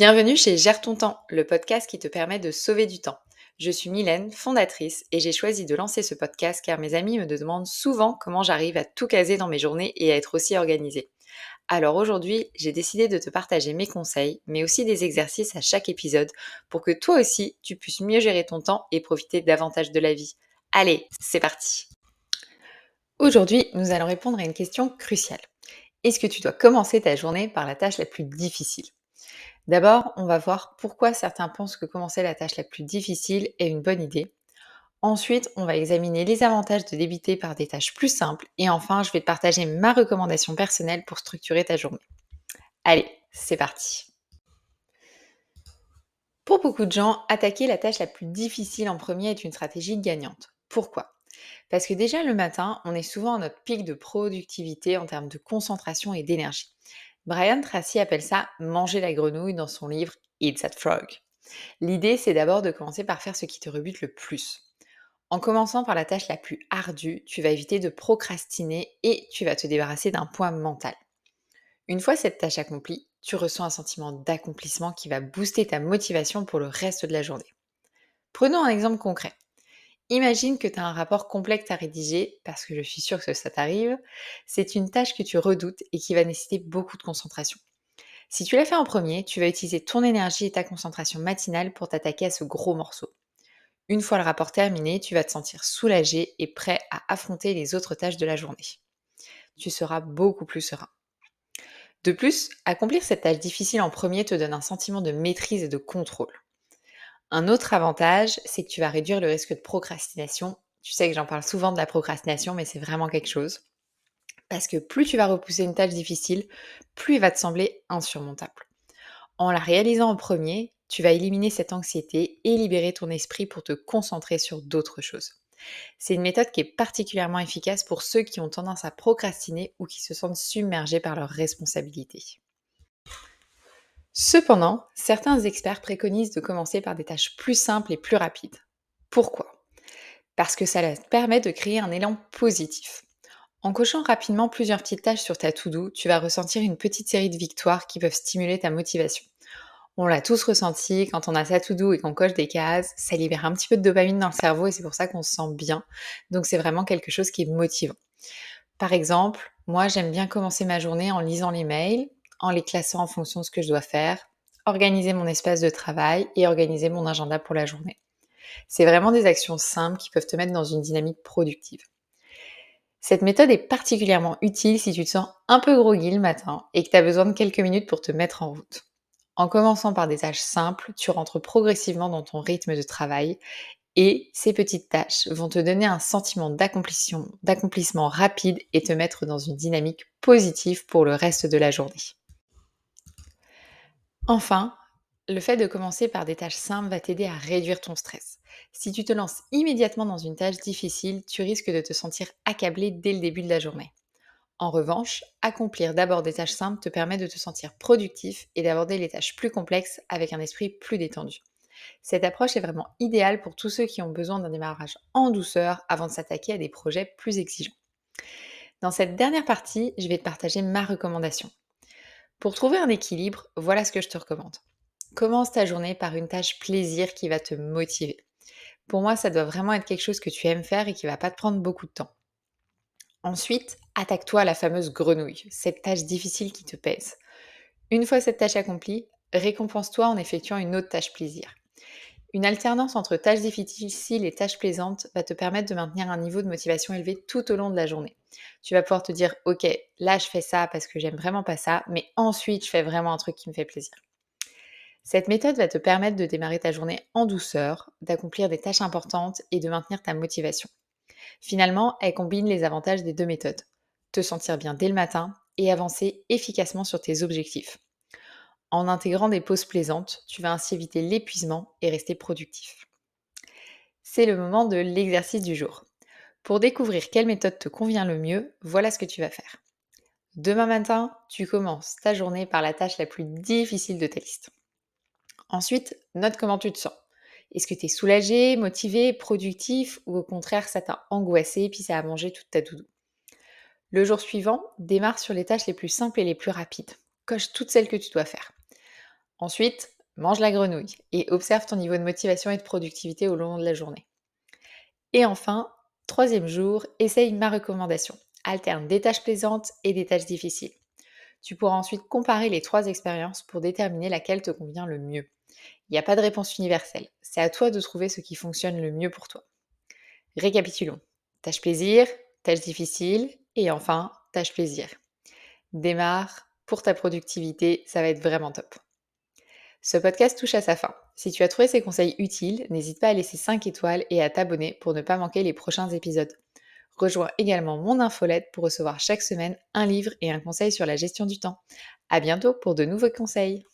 Bienvenue chez Gère ton temps, le podcast qui te permet de sauver du temps. Je suis Mylène, fondatrice, et j'ai choisi de lancer ce podcast car mes amis me demandent souvent comment j'arrive à tout caser dans mes journées et à être aussi organisée. Alors aujourd'hui, j'ai décidé de te partager mes conseils, mais aussi des exercices à chaque épisode pour que toi aussi, tu puisses mieux gérer ton temps et profiter davantage de la vie. Allez, c'est parti. Aujourd'hui, nous allons répondre à une question cruciale. Est-ce que tu dois commencer ta journée par la tâche la plus difficile? D'abord, on va voir pourquoi certains pensent que commencer la tâche la plus difficile est une bonne idée. Ensuite, on va examiner les avantages de débuter par des tâches plus simples. Et enfin, je vais te partager ma recommandation personnelle pour structurer ta journée. Allez, c'est parti. Pour beaucoup de gens, attaquer la tâche la plus difficile en premier est une stratégie gagnante. Pourquoi? Parce que déjà le matin, on est souvent à notre pic de productivité en termes de concentration et d'énergie. Brian Tracy appelle ça manger la grenouille dans son livre Eat That Frog. L'idée, c'est d'abord de commencer par faire ce qui te rebute le plus. En commençant par la tâche la plus ardue, tu vas éviter de procrastiner et tu vas te débarrasser d'un poids mental. Une fois cette tâche accomplie, tu ressens un sentiment d'accomplissement qui va booster ta motivation pour le reste de la journée. Prenons un exemple concret. Imagine que tu as un rapport complexe à rédiger, parce que je suis sûre que ça t'arrive. C'est une tâche que tu redoutes et qui va nécessiter beaucoup de concentration. Si tu l'as fait en premier, tu vas utiliser ton énergie et ta concentration matinale pour t'attaquer à ce gros morceau. Une fois le rapport terminé, tu vas te sentir soulagé et prêt à affronter les autres tâches de la journée. Tu seras beaucoup plus serein. De plus, accomplir cette tâche difficile en premier te donne un sentiment de maîtrise et de contrôle. Un autre avantage, c'est que tu vas réduire le risque de procrastination. Tu sais que j'en parle souvent de la procrastination, mais c'est vraiment quelque chose. Parce que plus tu vas repousser une tâche difficile, plus il va te sembler insurmontable. En la réalisant en premier, tu vas éliminer cette anxiété et libérer ton esprit pour te concentrer sur d'autres choses. C'est une méthode qui est particulièrement efficace pour ceux qui ont tendance à procrastiner ou qui se sentent submergés par leurs responsabilités. Cependant, certains experts préconisent de commencer par des tâches plus simples et plus rapides. Pourquoi? Parce que ça permet de créer un élan positif. En cochant rapidement plusieurs petites tâches sur ta to-do, tu vas ressentir une petite série de victoires qui peuvent stimuler ta motivation. On l'a tous ressenti, quand on a sa to-do et qu'on coche des cases, ça libère un petit peu de dopamine dans le cerveau et c'est pour ça qu'on se sent bien. Donc c'est vraiment quelque chose qui est motivant. Par exemple, moi j'aime bien commencer ma journée en lisant les mails, en les classant en fonction de ce que je dois faire, organiser mon espace de travail et organiser mon agenda pour la journée. C'est vraiment des actions simples qui peuvent te mettre dans une dynamique productive. Cette méthode est particulièrement utile si tu te sens un peu groggy le matin et que tu as besoin de quelques minutes pour te mettre en route. En commençant par des tâches simples, tu rentres progressivement dans ton rythme de travail et ces petites tâches vont te donner un sentiment d'accomplissement rapide et te mettre dans une dynamique positive pour le reste de la journée. Enfin, le fait de commencer par des tâches simples va t'aider à réduire ton stress. Si tu te lances immédiatement dans une tâche difficile, tu risques de te sentir accablé dès le début de la journée. En revanche, accomplir d'abord des tâches simples te permet de te sentir productif et d'aborder les tâches plus complexes avec un esprit plus détendu. Cette approche est vraiment idéale pour tous ceux qui ont besoin d'un démarrage en douceur avant de s'attaquer à des projets plus exigeants. Dans cette dernière partie, je vais te partager ma recommandation. Pour trouver un équilibre, voilà ce que je te recommande. Commence ta journée par une tâche plaisir qui va te motiver. Pour moi, ça doit vraiment être quelque chose que tu aimes faire et qui va pas te prendre beaucoup de temps. Ensuite, attaque-toi à la fameuse grenouille, cette tâche difficile qui te pèse. Une fois cette tâche accomplie, récompense-toi en effectuant une autre tâche plaisir. Une alternance entre tâches difficiles et tâches plaisantes va te permettre de maintenir un niveau de motivation élevé tout au long de la journée. Tu vas pouvoir te dire, ok, là je fais ça parce que j'aime vraiment pas ça, mais ensuite je fais vraiment un truc qui me fait plaisir. Cette méthode va te permettre de démarrer ta journée en douceur, d'accomplir des tâches importantes et de maintenir ta motivation. Finalement, elle combine les avantages des deux méthodes. Te sentir bien dès le matin et avancer efficacement sur tes objectifs. En intégrant des pauses plaisantes, tu vas ainsi éviter l'épuisement et rester productif. C'est le moment de l'exercice du jour. Pour découvrir quelle méthode te convient le mieux, voilà ce que tu vas faire. Demain matin, tu commences ta journée par la tâche la plus difficile de ta liste. Ensuite, note comment tu te sens. Est-ce que tu es soulagé, motivé, productif ou au contraire ça t'a angoissé puis ça a mangé toute ta doudou. Le jour suivant, démarre sur les tâches les plus simples et les plus rapides. Coche toutes celles que tu dois faire. Ensuite, mange la grenouille et observe ton niveau de motivation et de productivité au long de la journée. Et enfin, troisième jour, essaye ma recommandation. Alterne des tâches plaisantes et des tâches difficiles. Tu pourras ensuite comparer les trois expériences pour déterminer laquelle te convient le mieux. Il n'y a pas de réponse universelle. C'est à toi de trouver ce qui fonctionne le mieux pour toi. Récapitulons. Tâche plaisir, tâche difficile et enfin tâche plaisir. Démarre pour ta productivité, ça va être vraiment top. Ce podcast touche à sa fin. Si tu as trouvé ces conseils utiles, n'hésite pas à laisser 5 étoiles et à t'abonner pour ne pas manquer les prochains épisodes. Rejoins également mon infolette pour recevoir chaque semaine un livre et un conseil sur la gestion du temps. À bientôt pour de nouveaux conseils.